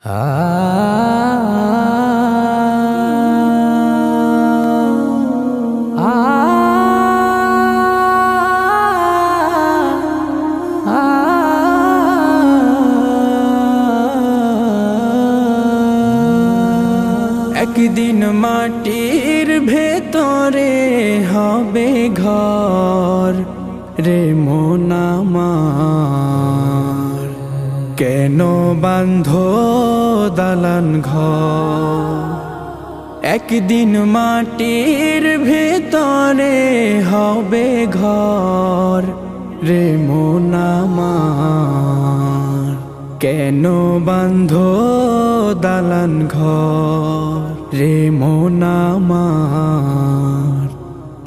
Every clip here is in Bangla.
একদিন মাটির ভেতরে হবে ঘর রে মন আমার, কেন বাঁধো দালান ঘর। একদিন মাটির ভেতরে হবে ঘর রে মন আমার, কেন বাঁধো দালান ঘর রে মন আমার,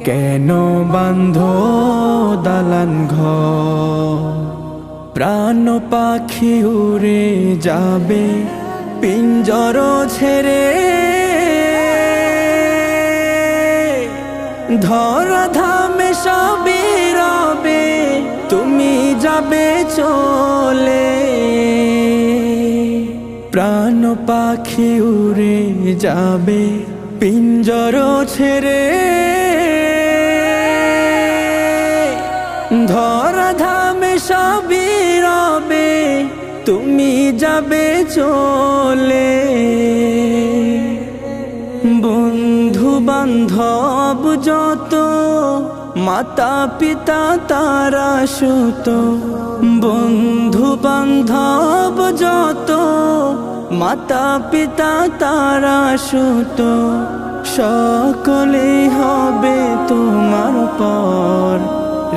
কেন বাঁধো দালান ঘর। প্রাণ পাখি উড়ে যাবে পিঞ্জর ছেড়ে, ধরা ধামে সবই রবে তুমি যাবে চলে। প্রাণ পাখি উড়ে যাবে পিঞ্জর ছেড়ে, ধরা ধামে সবই রবে তুমি যাবে চলে। বন্ধু বান্ধব যত মাতা পিতা তারা সুত, বন্ধু বান্ধব যত মাতা পিতা তারা সুত, সকলেই হবে তোমার পর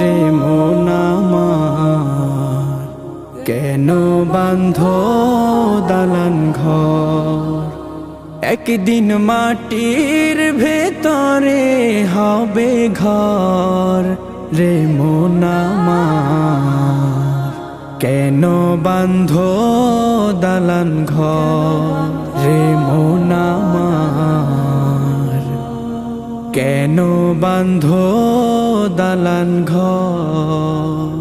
রে মন আমার, কেন বাঁধো দালান ঘর। একদিন মাটির ভেতরে হবে ঘর রে মন আমার, কেন বাঁধো দালান ঘর রে মন আমার, কেন বাঁধো দালান ঘর।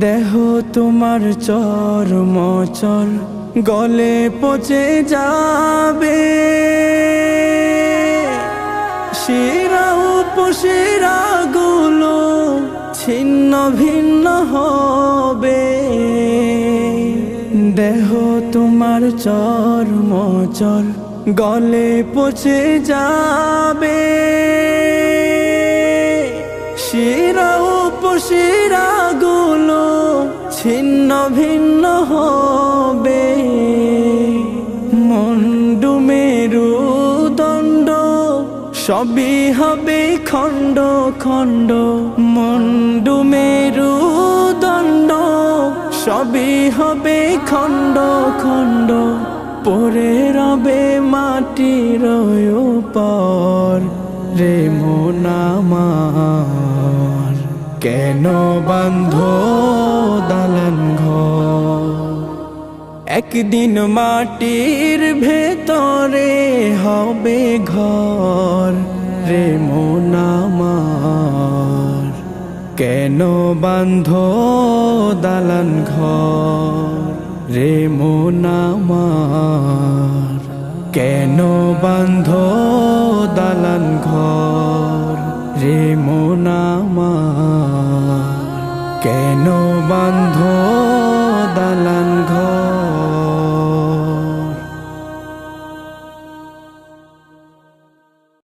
দেহ তোমার চর্মচল গলে পচে যাবে, শিরা উপশিরা গুলো ছিন্ন ভিন্ন হবে। দেহ তোমার চর্মচল গলে পচে যাবে, শিরা উপশিরা গুলো ছিন্ন ভিন্ন হবে। মুন্ডু মেরুদণ্ড সবই হবে খণ্ড খণ্ড, মুন্ডু মেরুদণ্ড সবই হবে খণ্ড খণ্ড, পড়ে রবে মাটির উপর রে মন আমার, কেন বাঁধো দালান ঘর। একদিন মাটির ভেতরে হবে ঘর রে মন আমার, কেন বাঁধো দালান ঘর রে মন আমার, কেন বাঁধো দালান ঘর রে মন আমার, কেন বাঁধো